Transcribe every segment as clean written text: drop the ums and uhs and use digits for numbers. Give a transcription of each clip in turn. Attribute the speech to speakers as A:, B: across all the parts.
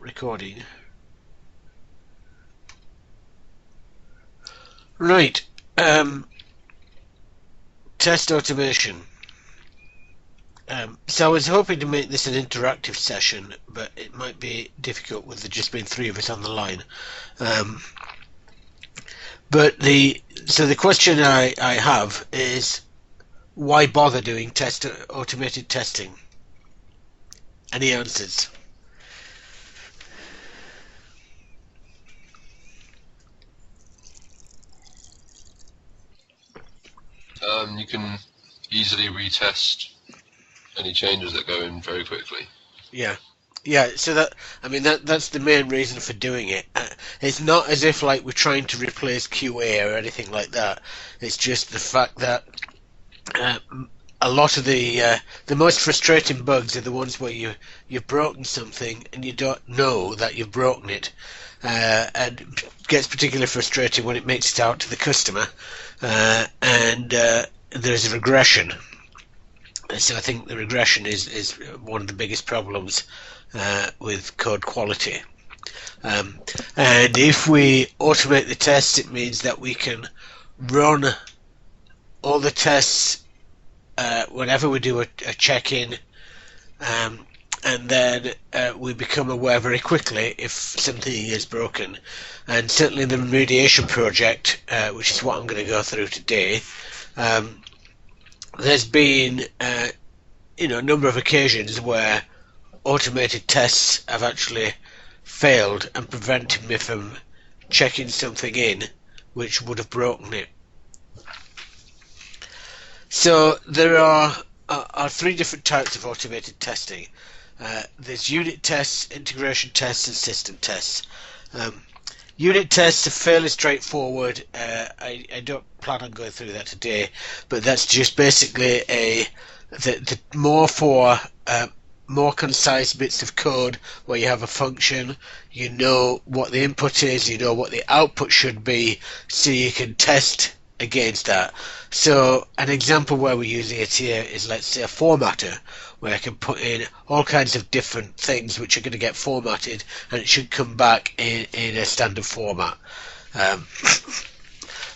A: start recording. Right, test automation. So I was hoping to make this an interactive session, but it might be difficult with there just being three of us on the line. But the question I have is, why bother doing automated testing? Any answers?
B: You can easily retest any changes that go in very quickly.
A: Yeah, so that's the main reason for doing it. It's not as if like we're trying to replace QA or anything like that. It's just the fact that a lot of the most frustrating bugs are the ones where you've broken something and you don't know that you've broken it, and it gets particularly frustrating when it makes it out to the customer, and there's a regression. So I think the regression is one of the biggest problems with code quality. And if we automate the tests, it means that we can run all the tests whenever we do a check-in, and then we become aware very quickly if something is broken. And certainly the remediation project, which is what I'm going to go through today, there's been a number of occasions where automated tests have actually failed and prevented me from checking something in which would have broken it. So there are three different types of automated testing. There's unit tests, integration tests, and system tests. Unit tests are fairly straightforward. I don't plan on going through that today, but that's just basically the more concise bits of code where you have a function, you know what the input is, you know what the output should be, so you can test against that. So an example where we're using it here is, let's say, a formatter, where I can put in all kinds of different things which are going to get formatted, and it should come back in a standard format.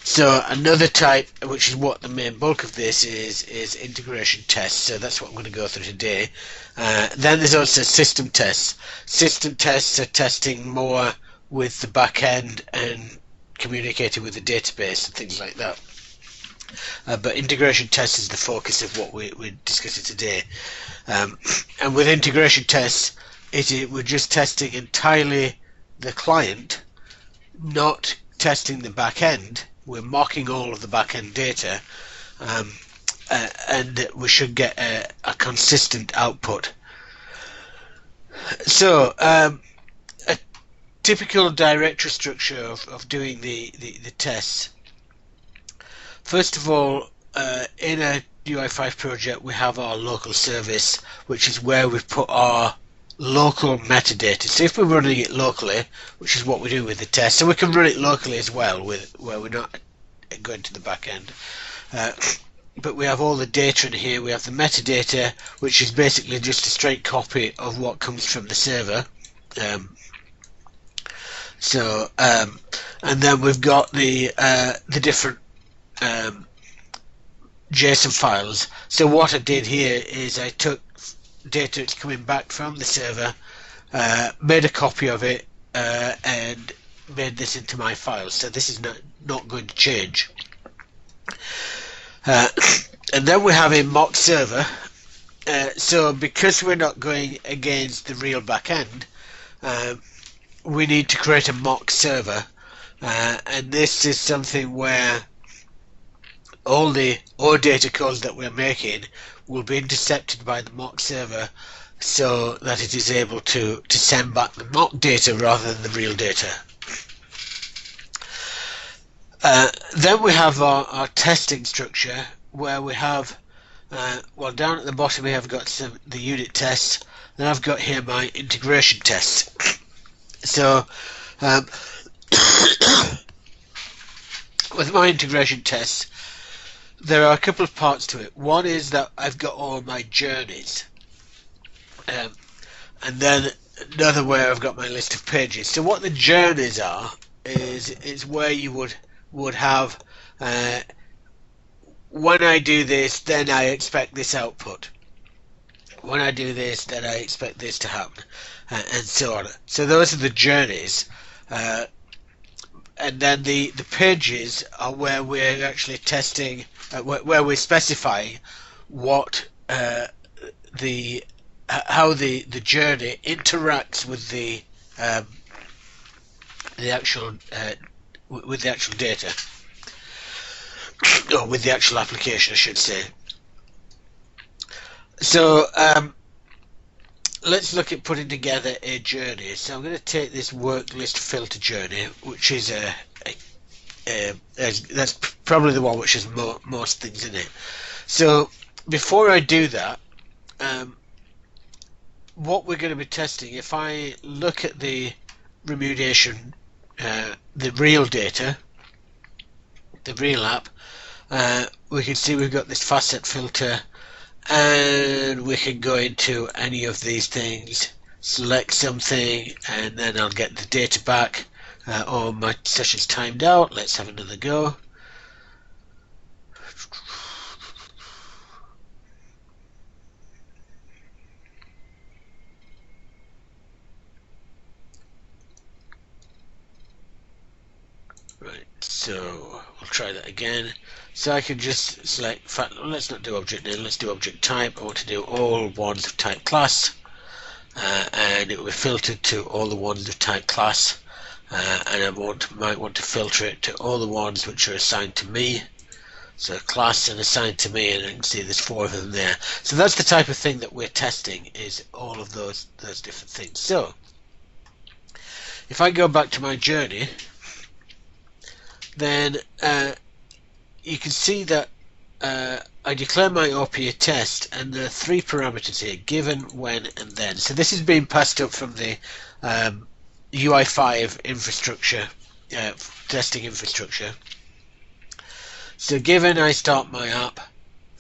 A: So another type, which is what the main bulk of this is integration tests. So that's what I'm going to go through today. Then there's also system tests. System tests are testing more with the back end and communicating with the database and things like that. But integration tests is the focus of what we're discussing today. And with integration tests, we're just testing entirely the client, not testing the back end. We're mocking all of the back end data, and we should get a consistent output. So a typical directory structure of doing the tests. First of all, in a UI5 project, we have our local service, which is where we've put our local metadata. So if we're running it locally, which is what we do with the test, so we can run it locally as well, where we're not going to the back end. But we have all the data in here. We have the metadata, which is basically just a straight copy of what comes from the server. And then we've got the different JSON files. So what I did here is I took data that's coming back from the server, made a copy of it, and made this into my file. So this is not going to change. And then we have a mock server. So because we're not going against the real backend, we need to create a mock server, and this is something where all the data calls that we're making will be intercepted by the mock server, so that it is able to send back the mock data rather than the real data. Then we have our testing structure, where we have down at the bottom we have got the unit tests. Then I've got here my integration tests. So with my integration tests, there are a couple of parts to it. One is that I've got all my journeys, and then another where I've got my list of pages. So what the journeys are is where you would have when I do this, then I expect this output. When I do this, then I expect this to happen, and so on. So those are the journeys, and then the pages are where we're actually testing, where we're specifying what the how the journey interacts with the actual with the actual data, or with the actual application, I should say. So let's look at putting together a journey. So I'm going to take this work list filter journey, which is that's probably the one which has most things in it. So before I do that, what we're going to be testing, if I look at the remediation, the real data, the real app, we can see we've got this facet filter, and we can go into any of these things, select something, and then I'll get the data back. Or my session's timed out. Let's have another go. Right, so we'll try that again. So I can just select, in fact, let's not do object name, let's do object type. I want to do all ones of type class, and it will be filtered to all the ones of type class, and I might want to filter it to all the ones which are assigned to me. So class and assigned to me, and I can see there's 4 of them there. So that's the type of thing that we're testing, is all of those different things. So if I go back to my journey, then you can see that I declare my OPA test, and there are 3 parameters here: given, when, and then. So this is being passed up from the UI5 infrastructure, testing infrastructure. So given, I start my app,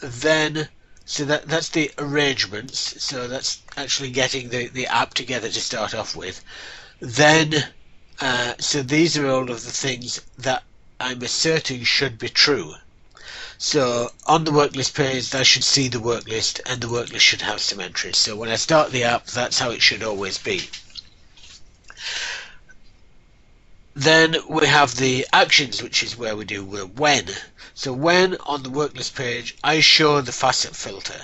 A: then, so that's the arrangements, so that's actually getting the app together to start off with. Then, so these are all of the things that I'm asserting should be true. So on the work list page, I should see the work list, and the work list should have some entries. So when I start the app, that's how it should always be. Then we have the actions, which is where we do when. So when on the work list page, I show the facet filter.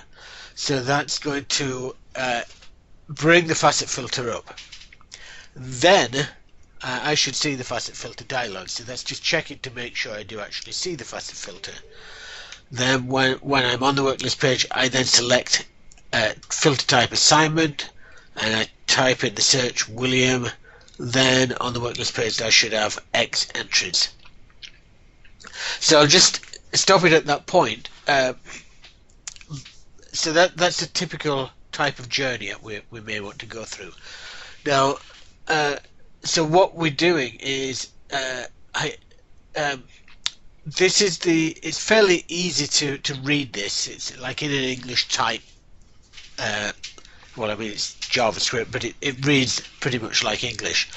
A: So that's going to bring the facet filter up. Then I should see the facet filter dialog. So that's just checking to make sure I do actually see the facet filter. Then when I'm on the work list page, I then select filter type assignment, and I type in the search William. Then on the work list page, I should have X entries. So I'll just stop it at that point. So that's a typical type of journey that we may want to go through. Now, so what we're doing is it's fairly easy to read this. It's like in an English type. Well, I mean, it's JavaScript, but it reads pretty much like English.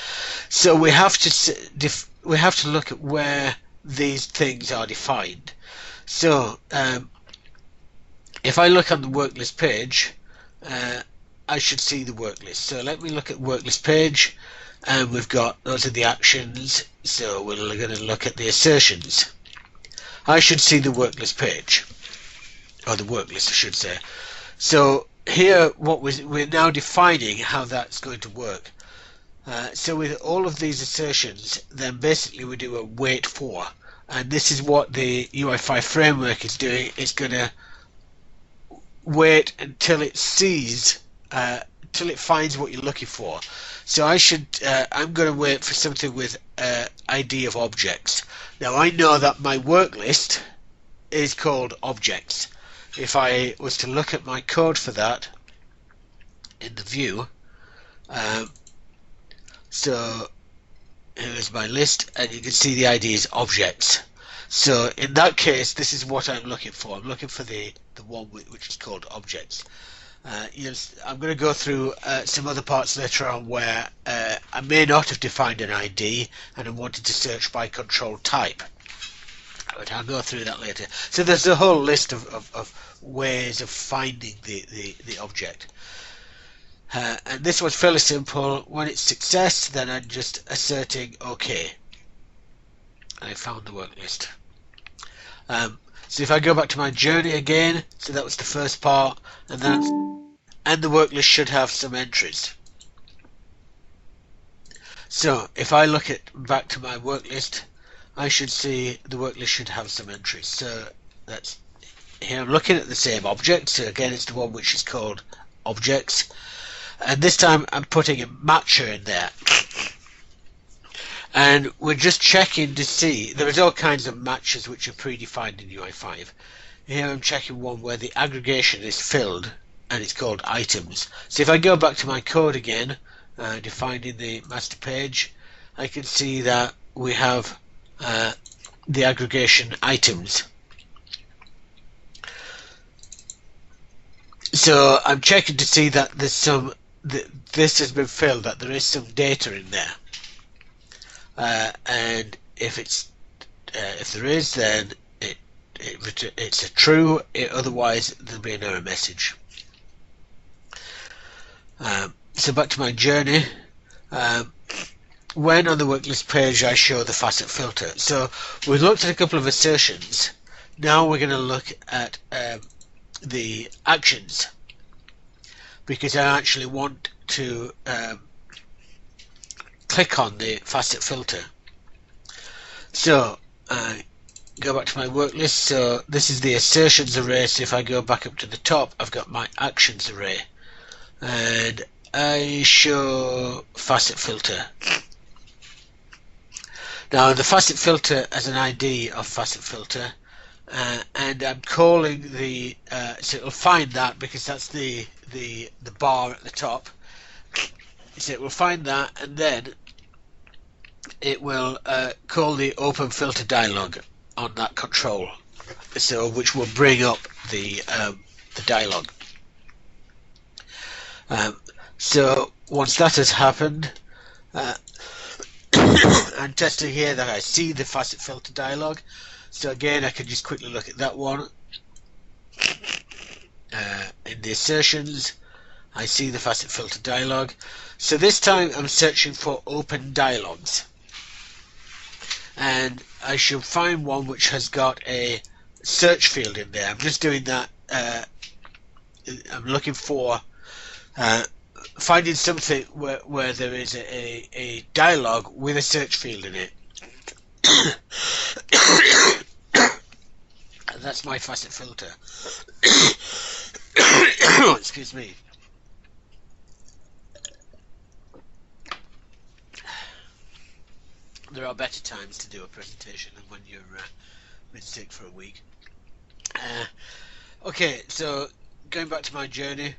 A: So we have to look at where these things are defined. So if I look on the work list page, I should see the work list. So let me look at work list page, and we've got those are the actions. So we're going to look at the assertions. I should see the work list page, or the work list, I should say. So here, what we're now defining how that's going to work. So with all of these assertions, then basically we do a wait for, and this is what the UI5 framework is doing. It's going to wait until it sees, till it finds what you're looking for. So I'm going to wait for something with ID of objects. Now I know that my work list is called objects. If I was to look at my code for that in the view, so here's my list, and you can see the ID is objects. So in that case, this is what I'm looking for. I'm looking for the one which is called objects. I'm going to go through some other parts later on where I may not have defined an ID and I wanted to search by control type. But I'll go through that later. So there's a whole list of ways of finding the object. And this one's fairly simple. When it's success, then I'm just asserting OK. I found the work list. So if I go back to my journey again, so that was the first part, and the work list should have some entries. So if I look back to my work list, I should see the work list should have some entries. So that's here. I'm looking at the same object. So again, it's the one which is called objects, and this time I'm putting a matcher in there. And we're just checking to see, there's all kinds of matches which are predefined in UI5. Here I'm checking one where the aggregation is filled and it's called items. So if I go back to my code again, defining the master page, I can see that we have the aggregation items. So I'm checking to see that there's this has been filled, that there is some data in there. And if there is, then it's a true. Otherwise, there'll be an error message. So back to my journey. When on the worklist page, I show the facet filter. So we've looked at a couple of assertions. Now we're going to look at the actions, because I actually want to click on the facet filter. So go back to my work list. So this is the assertions array. So if I go back up to the top, I've got my actions array, and I show facet filter. Now the facet filter has an ID of facet filter, and I'm calling the so it'll find that because that's the bar at the top. So it will find that, and then it will call the open filter dialog on that control, so which will bring up the dialog. So once that has happened, I'm testing here that I see the facet filter dialog. So again, I can just quickly look at that one. In the assertions, I see the facet filter dialog. So this time I'm searching for open dialogues, and I should find one which has got a search field in there. I'm just doing that. I'm looking for finding something where there is a dialog with a search field in it. And that's my facet filter. Excuse me. There are better times to do a presentation than when you're been sick for a week. Okay, so going back to my journey,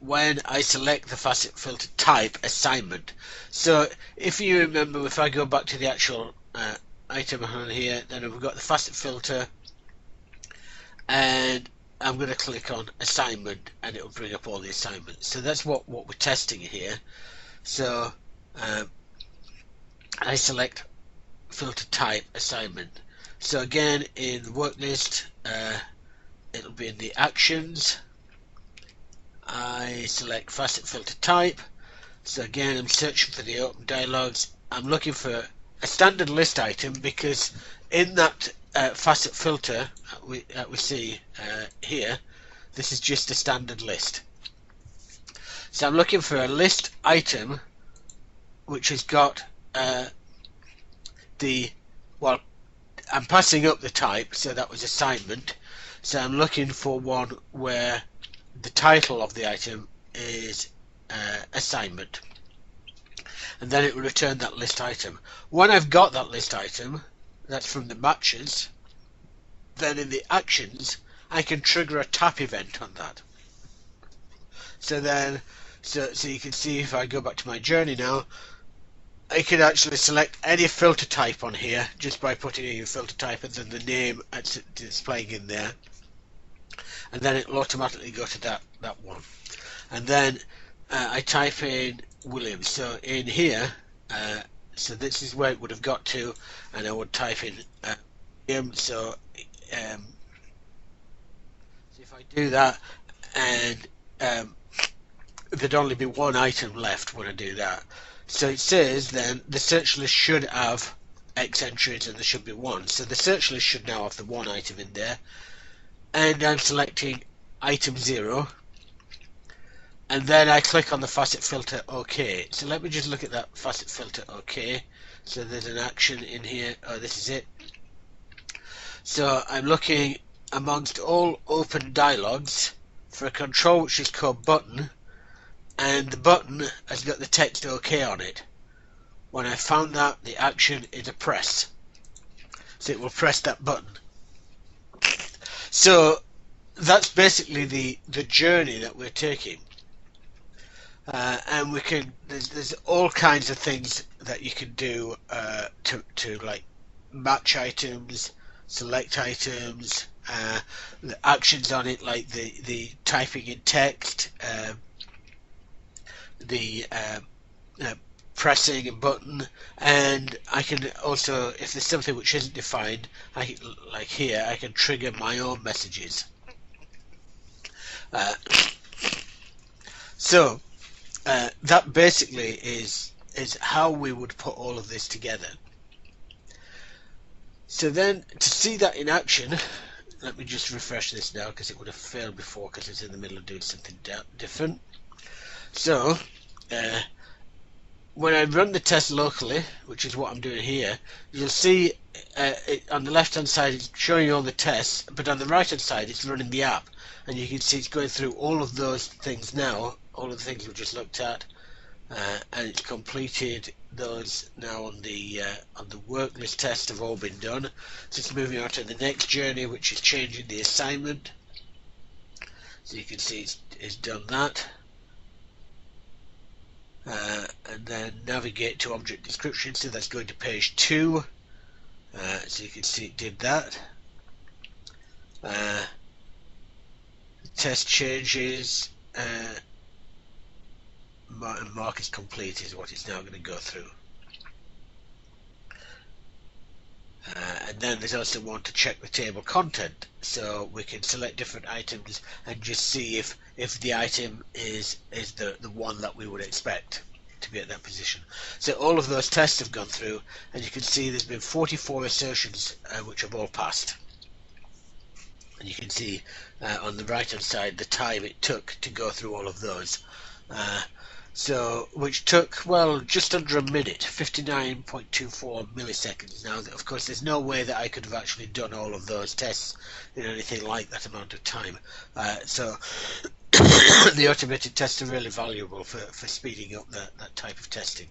A: when I select the facet filter type assignment. So if you remember, if I go back to the actual item on here, then we've got the facet filter, and I'm going to click on assignment, and it will bring up all the assignments. So that's what we're testing here. So I select filter type assignment. So again, in the work list, it'll be in the actions. I select facet filter type. So again, I'm searching for the open dialogues. I'm looking for a standard list item, because in that facet filter we see here, this is just a standard list. So I'm looking for a list item which has got I'm passing up the type, so that was assignment. So I'm looking for one where the title of the item is assignment, and then it will return that list item. When I've got that list item, that's from the matches, then in the actions I can trigger a tap event on that. So then, so you can see, if I go back to my journey now, I can actually select any filter type on here just by putting in filter type and then the name that's displaying in there. and then it will automatically go to that one. And then I type in William. So in here, so this is where it would have got to, and I would type in William. So if I do that, and there'd only be one item left when I do that. So it says then the search list should have X entries and there should be one. So the search list should now have the one item in there. And I'm selecting item 0. And then I click on the facet filter OK. So let me just look at that facet filter OK. So there's an action in here. Oh, this is it. So I'm looking amongst all open dialogues for a control which is called button, and the button has got the text OK on it. When I found that, the action is a press. So it will press that button. So that's basically the journey that we're taking. And we can there's all kinds of things that you can do to like match items, select items, the actions on it, like the typing in text, the pressing a button, and I can also, if there's something which isn't defined, like here, I can trigger my own messages. So that basically is how we would put all of this together. So then, to see that in action, let me just refresh this now because it would have failed before because it's in the middle of doing something different. So when I run the test locally, which is what I'm doing here, you'll see on the left hand side it's showing you all the tests, but on the right hand side it's running the app, and you can see it's going through all of those things now, all of the things we just looked at, and it's completed those now on the work list tests have all been done. So it's moving on to the next journey, which is changing the assignment. So you can see it's done that. And then navigate to object description, so that's going to page 2. So you can see it did that. Test changes, mark is complete is what it's now going to go through. And then there's also one to check the table content, so we can select different items and just see if the item is the one that we would expect to be at that position. So all of those tests have gone through, and you can see there's been 44 assertions which have all passed. And you can see on the right hand side the time it took to go through all of those. So which took, well, just under a minute, 59.24 milliseconds. Now, of course, there's no way that I could have actually done all of those tests in anything like that amount of time. So the automated tests are really valuable for speeding up that type of testing.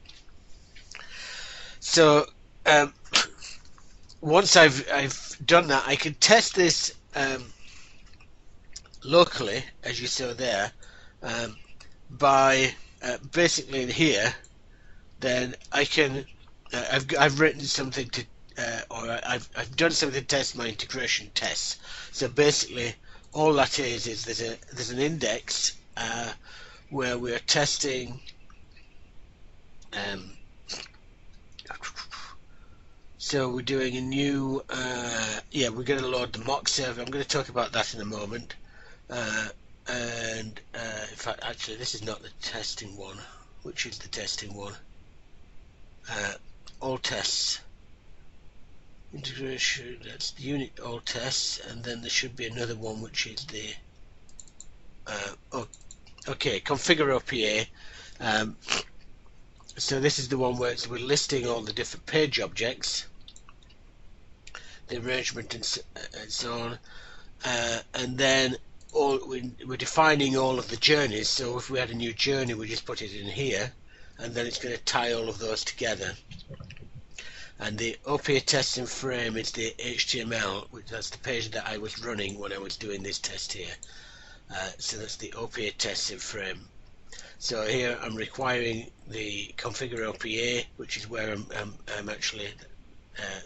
A: So once I've done that, I can test this locally, as you saw there, by basically in here. Then I can I've written something to or I've done something to test my integration tests. So basically all that is there's an index where we're testing so we're doing a new yeah, we're going to load the mock server. I'm going to talk about that in a moment. And in fact, actually, this is not the testing one. Which is the testing one? All tests. Integration, that's the unit all tests, and then there should be another one which is the okay, configure OPA. So this is the one where we're listing all the different page objects, the arrangement and so on, and then we're defining all of the journeys. So if we had a new journey, we just put it in here, and then it's going to tie all of those together. And the OPA testing frame is the HTML, which that's the page that I was running when I was doing this test here. So that's the OPA testing frame. So here I'm requiring the configure OPA, which is where I'm actually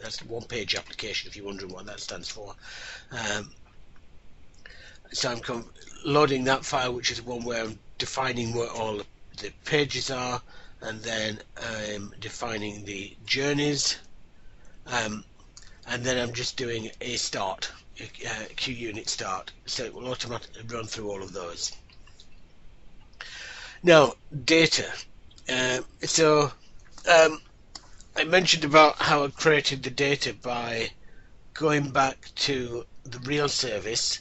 A: that's the one-page application if you're wondering what that stands for. So I'm loading that file, which is one where I'm defining where all the pages are, and then I'm defining the journeys, and then I'm just doing a start, a QUnit start, so it will automatically run through all of those. Now, data. I mentioned about how I created the data by going back to the real service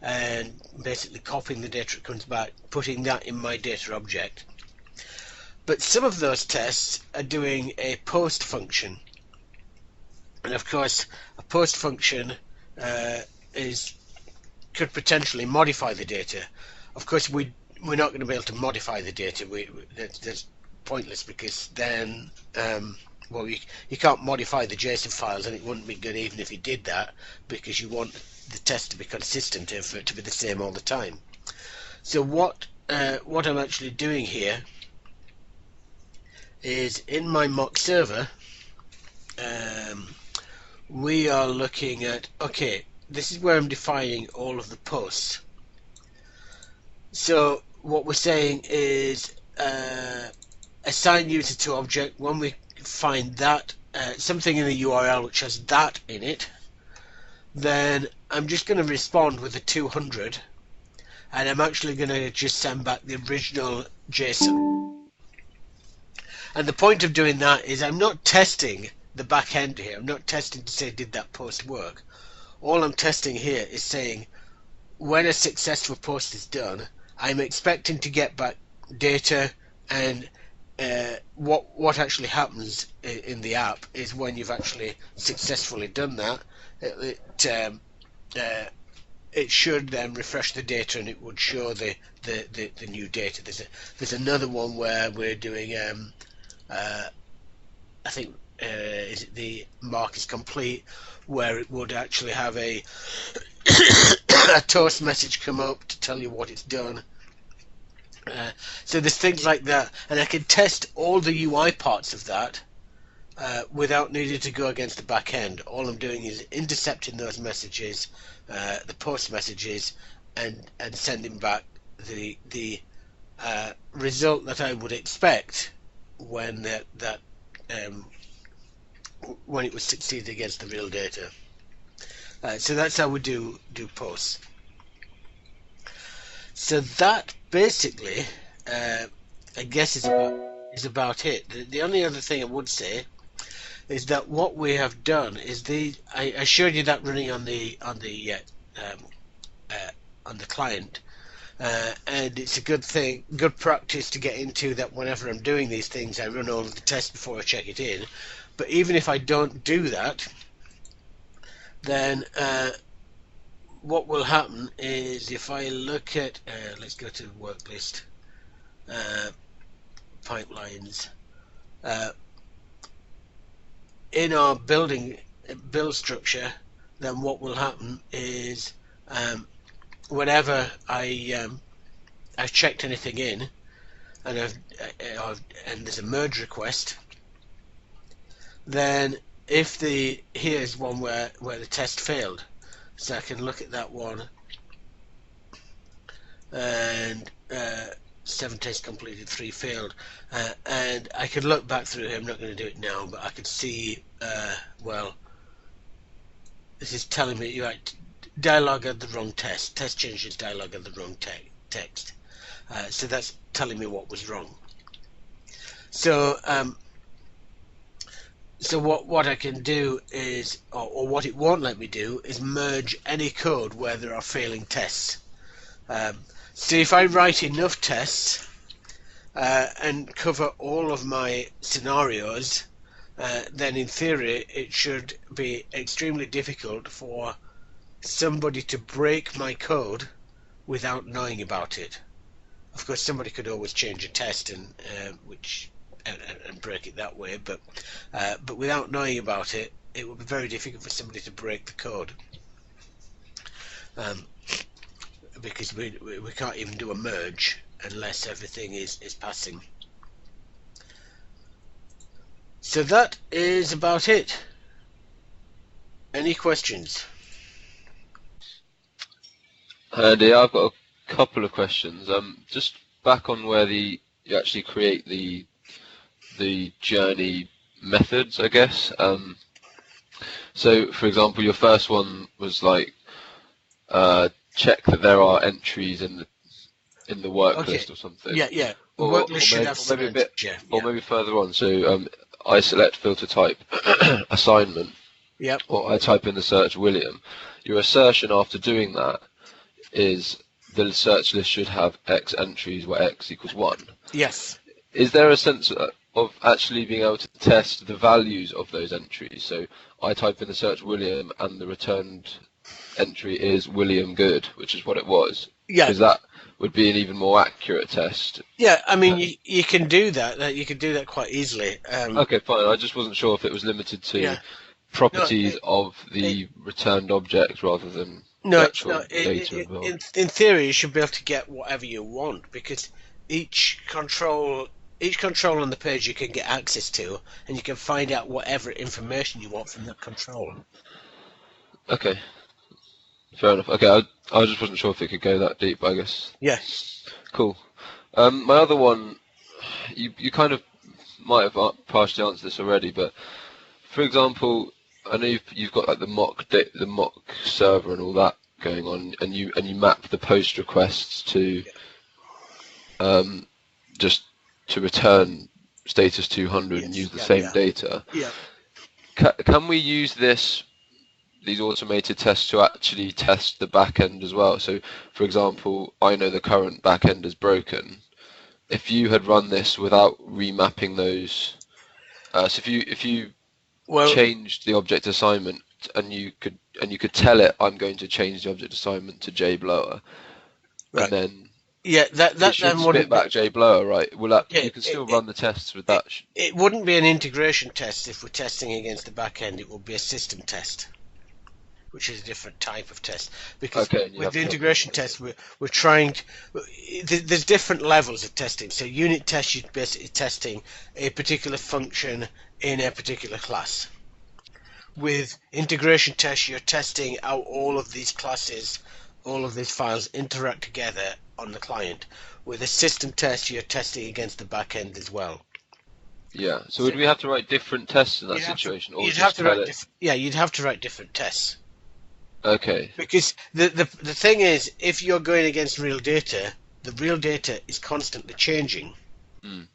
A: and basically copying the data that comes back, putting that in my data object. But some of those tests are doing a post function, and of course a post function could potentially modify the data. Of course we're not going to be able to modify the data. That's pointless, because then well, you can't modify the JSON files, and it wouldn't be good even if you did that, because you want the test to be consistent and for it to be the same all the time. So what I'm actually doing here is, in my mock server, we are looking at, okay, this is where I'm defining all of the posts. So what we're saying is assign user to object. When we find that something in the URL which has that in it, then I'm just going to respond with a 200, and I'm actually going to just send back the original JSON. And the point of doing that is I'm not testing the back end here. I'm not testing to say, did that post work? All I'm testing here is saying, when a successful post is done, I'm expecting to get back data, and what actually happens in the app is, when you've actually successfully done that, it should then refresh the data, and it would show the new data. There's another one where we're doing I think is it the mark is complete, where it would actually have a a toast message come up to tell you what it's done. So there's things like that, and I can test all the UI parts of that without needing to go against the back end. All I'm doing is intercepting those messages, the post messages, and sending back the result that I would expect when when it was succeeded against the real data. So that's how we do posts. So that basically, I guess, is about it. The only other thing I would say is that what we have done is I showed you that running on the client, and it's a good practice to get into, that whenever I'm doing these things, I run all of the tests before I check it in. But even if I don't do that, then what will happen is, if I look at let's go to work list, pipelines, in our build structure, then what will happen is, whenever I've checked anything in, and and there's a merge request, then if here's one where the test failed, so I can look at that one, and 7 tests completed, 3 failed, and I could look back through here. I'm not going to do it now, but I could see, well, this is telling me, right, dialog had the wrong test changes, dialog had the wrong text, so that's telling me what was wrong. So so what I can do is, or what it won't let me do, is merge any code where there are failing tests. So if I write enough tests and cover all of my scenarios, then in theory it should be extremely difficult for somebody to break my code without knowing about it. Of course, somebody could always change a test and break it that way, but without knowing about it, it would be very difficult for somebody to break the code, because we can't even do a merge unless everything is passing. So that is about it. Any questions?
B: Andy, I've got a couple of questions. Just back on where you actually create the journey methods, I guess. So, for example, your first one was like check that there are entries in the work
A: Okay.
B: list or something,
A: Yeah, yeah. The
B: or
A: work list should have some
B: maybe a bit,
A: entries. Yeah,
B: or
A: yeah.
B: maybe further on. So I select filter type assignment,
A: Yep.
B: or I type in the search William. Your assertion after doing that is the search list should have X entries where X equals 1.
A: Yes.
B: Is there a sense of actually being able to test the values of those entries? So I type in the search William and the returned entry is William Good, which is what it was,
A: Yeah.
B: because that would be an even more accurate test.
A: Yeah. I mean, you can do that. You can do that quite easily.
B: Okay, fine. I just wasn't sure if it was limited to
A: Yeah. No.
B: properties of
A: It,
B: the returned object rather than the
A: no. No.
B: actual data involved.
A: In theory, you should be able to get whatever you want because each control. Each control on the page you can get access to, and you can find out whatever information you want from that control.
B: Okay, fair enough. Okay, I just wasn't sure if it could go that deep, I guess.
A: Yeah.
B: Cool. My other one, you kind of might have partially answered this already, but for example, I know you've got like the mock server and all that going on, and you map the post requests to just to return status 200 and
A: Yes.
B: use the
A: Yeah.
B: same
A: Yeah.
B: data.
A: Yeah.
B: Can we use these automated tests to actually test the back end as well? So, for example, I know the current back end is broken. If you had run this without remapping those, so if you
A: Well.
B: changed the object assignment and you could tell it I'm going to change the object assignment to JBlower, and
A: Right.
B: then
A: Yeah.
B: it
A: That
B: should
A: then
B: spit
A: wouldn't be.
B: back JBlower, right? Will that you
A: Okay.
B: can still run the tests with
A: It,
B: that?
A: it wouldn't be an integration test if we're testing against the back end. It would be a system test, which is a different type of test. Because
B: Okay, and you
A: with
B: have
A: the
B: to.
A: integration test, we're trying to. There's different levels of testing. So unit test, you're basically testing a particular function in a particular class. With integration test, you're testing how all of these classes, all of these files interact together on the client. With a system test, you're testing against the back end as well.
B: Yeah. So
A: So
B: would we have to write different tests in that
A: you'd have to
B: situation, or
A: you'd have
B: just
A: to
B: tell
A: write
B: it?
A: you'd have to write different tests
B: Okay.
A: because the thing is, if you're going against real data, the real data is constantly changing,
B: Mm.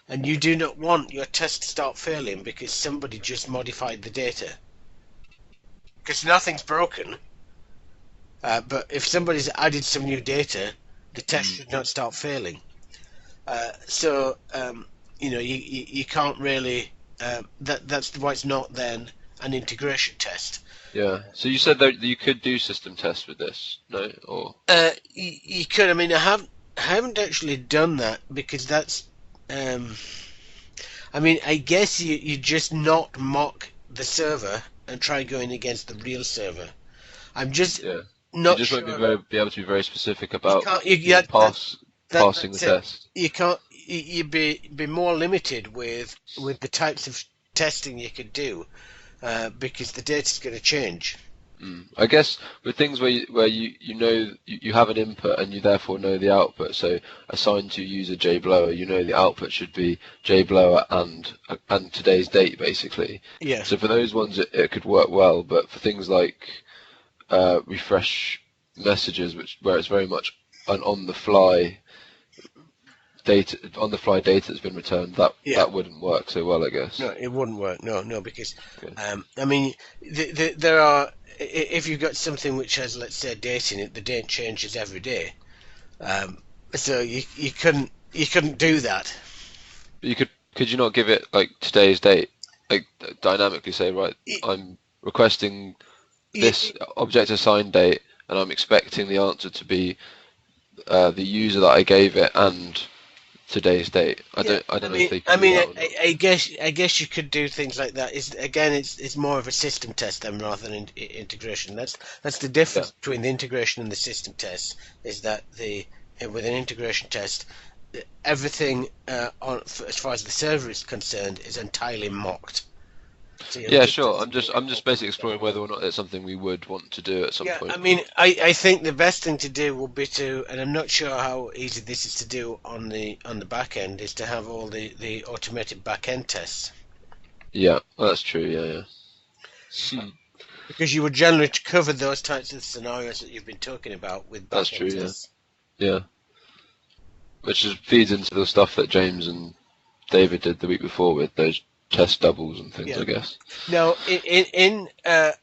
A: and you do not want your test to start failing because somebody just modified the data. Because nothing's broken, but if somebody's added some new data, the test
B: Mm.
A: should not start failing. So you can't really. That's why it's not then an integration test.
B: Yeah. So you said that you could do system tests with this, no? Or
A: You could. I mean, I haven't actually done that because that's. I mean, I guess you just not mock the server and try going against the real server. I'm just
B: yeah. You
A: not
B: just won't
A: sure.
B: be able to be very specific
A: You
B: about
A: can't. Yeah,
B: passing the
A: that's it.
B: test.
A: You can't. You'd be more limited with the types of testing you could do because the data's going to change.
B: Mm. I guess with things where you know you have an input and you therefore know the output. So assigned to user JBlower, you know the output should be JBlower and today's date basically.
A: Yeah.
B: So for those ones it could work well, but for things like refresh messages, where it's very much an on the fly data that's been returned,
A: Yeah.
B: that wouldn't work so well, I guess.
A: No, it wouldn't work. No, because
B: Okay.
A: I mean, there are if you've got something which has, let's say, a date in it, the date changes every day. So you couldn't do that.
B: But could you not give it like today's date, like dynamically say, right,
A: It,
B: I'm requesting this
A: it,
B: object assigned date, and I'm expecting the answer to be the user that I gave it and today's date. I don't know if they can do that or not.
A: I guess you could do things like that. It's more of a system test then rather than integration. That's the difference
B: Yeah.
A: between the integration and the system test. Is that with an integration test, everything as far as the server is concerned is entirely mocked. So you'll
B: Yeah,
A: just
B: sure. I'm just basically exploring whether or not it's something we would want to do at some
A: yeah, I
B: point.
A: mean, I think the best thing to do would be to, and I'm not sure how easy this is to do on the back end, is to have all the automated back end tests.
B: Yeah, well, that's true. Yeah, yeah.
A: Because you would generally cover those types of scenarios that you've been talking about with
B: That's
A: back end
B: true. Yeah,
A: tests.
B: yeah. Which is, feeds into the stuff that James and David did the week before with those test doubles and things,
A: Yeah.
B: I guess.
A: Now, in projects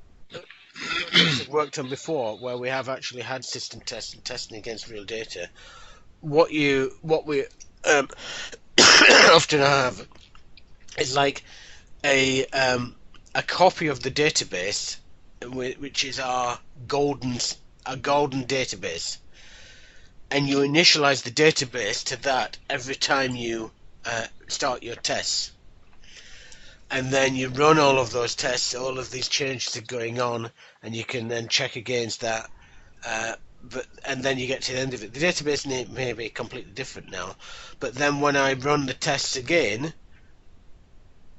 A: I've worked on before, where we have actually had system tests and testing against real data, what we um, often have is like a um, a copy of the database, which is our golden database, and you initialize the database to that every time you start your tests, and then you run all of those tests. All of these changes are going on, and you can then check against that. And then you get to the end of it. The database may be completely different now, but then when I run the tests again,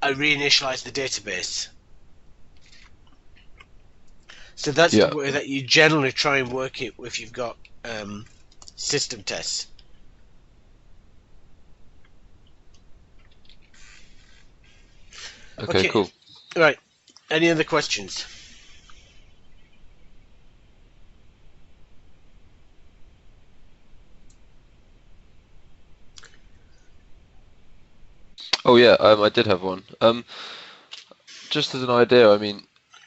A: I reinitialize the database. So that's the
B: Yeah.
A: way that you generally try and work it if you've got system tests.
B: Okay,
A: Okay,
B: cool.
A: right. Any other questions?
B: Oh yeah, I did have one. Just as an idea, I mean,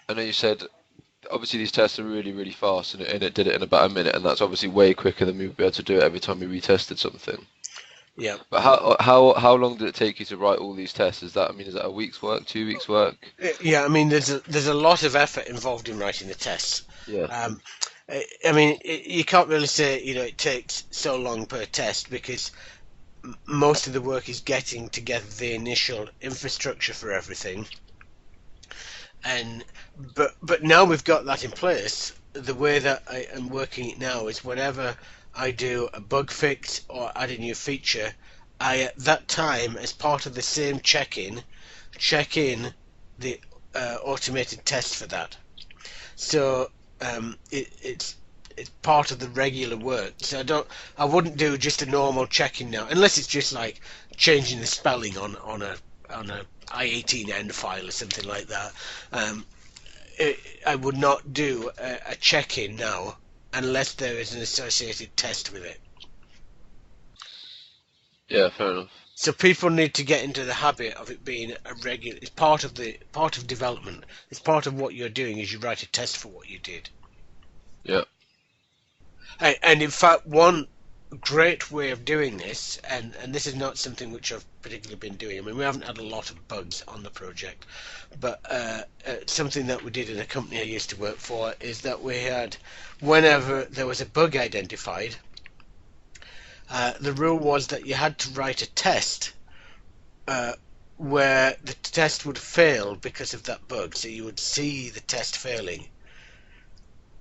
B: I know you said obviously these tests are really, really fast, and it did it in about a minute, and that's obviously way quicker than we would be able to do it every time we retested something.
A: Yeah.
B: But how long did it take you to write all these tests? Is that, I mean, is that a week's work, 2 weeks' work?
A: Yeah, I mean, there's a lot of effort involved in writing the tests.
B: Yeah.
A: Um, I mean, you can't really say it takes so long per test because most of the work is getting together the initial infrastructure for everything. And but now we've got that in place. The way that I am working it now is whenever I do a bug fix or add a new feature, I at that time, as part of the same check in the automated test for that. So it's part of the regular work. So I wouldn't do just a normal check-in now, unless it's just like changing the spelling on a I18N file or something like that. Um, I would not do a check-in now unless there is an associated test with it.
B: Yeah, fair enough.
A: So people need to get into the habit of it being a regular. It's part of development. It's part of what you're doing. Is you write a test for what you did.
B: Yeah.
A: And in fact, one great way of doing this, and this is not something which I've particularly been doing. I mean, we haven't had a lot of bugs on the project, but something that we did in a company I used to work for is that we had, whenever there was a bug identified, the rule was that you had to write a test where the test would fail because of that bug. So you would see the test failing,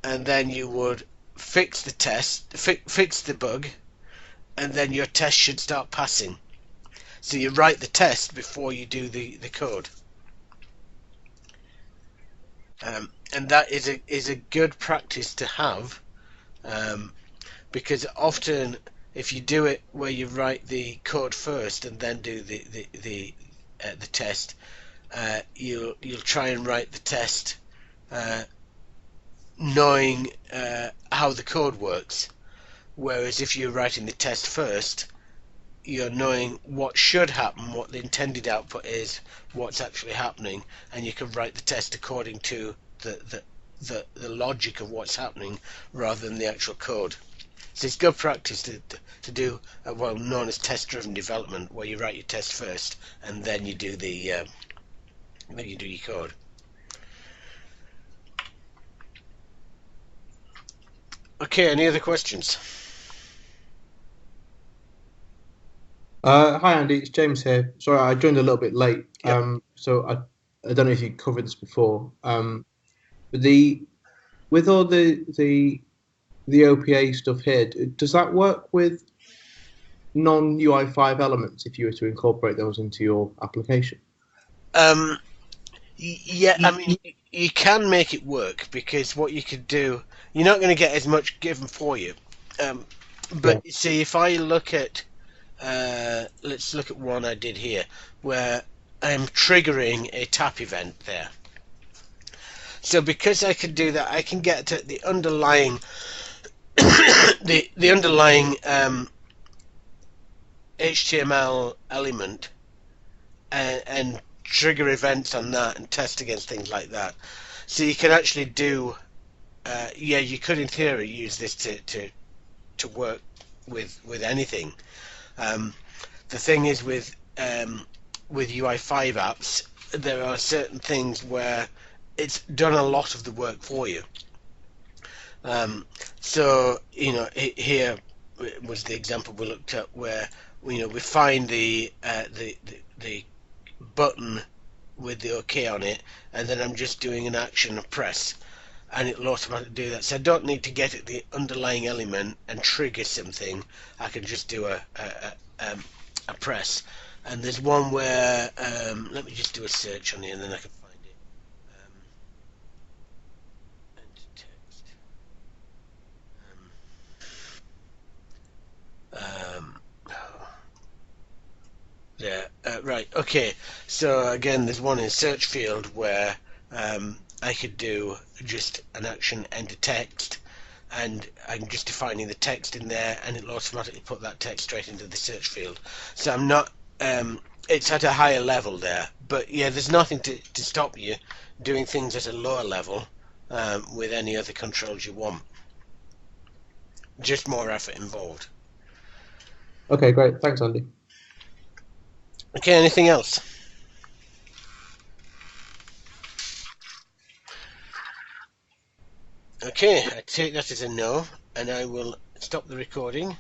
A: and then you would fix the fix the bug, and then your test should start passing. So you write the test before you do the code, and that is a good practice to have, because often if you do it where you write the code first and then do the test, you'll try and write the test knowing how the code works. Whereas if you're writing the test first, you're knowing what should happen, what the intended output is, what's actually happening, and you can write the test according to the logic of what's happening rather than the actual code. So it's good practice to do well known as test-driven development, where you write your test first and then you do then you do your code. Okay, any other questions?
C: Hi Andy, it's James here. Sorry, I joined a little bit late.
A: Yep.
C: So I don't know if you covered this before. But with all the OPA stuff here, does that work with non UI5 elements if you were to incorporate those into your application?
A: Um, Yeah, I mean, you can make it work because what you could do, you're not going to get as much given for you. Um,
C: Yeah.
A: but see, if I look at, let's look at one I did here, where I'm triggering a tap event there. So because I can do that, I can get to the underlying, the underlying HTML element and trigger events on that and test against things like that. So you can actually do, yeah, you could in theory use this to work with anything. Um, the thing is with UI5 apps, there are certain things where it's done a lot of the work for you. So here was the example we looked at where we find the button with the OK on it, and then I'm just doing an action of press, and it'll automatically do that. So I don't need to get at the underlying element and trigger something. I can just do a press. And there's one where let me just do a search on here, and then I can find it. Enter text. Yeah, right. Okay. So again, there's one in search field where I could do just an action enter text, and I'm just defining the text in there, and it'll automatically put that text straight into the search field. So I'm not. It's at a higher level there, but yeah, there's nothing to stop you doing things at a lower level with any other controls you want. Just more effort involved.
C: Okay, great. Thanks, Andy.
A: Okay. Anything else? Okay, I take that as a no, and I will stop the recording.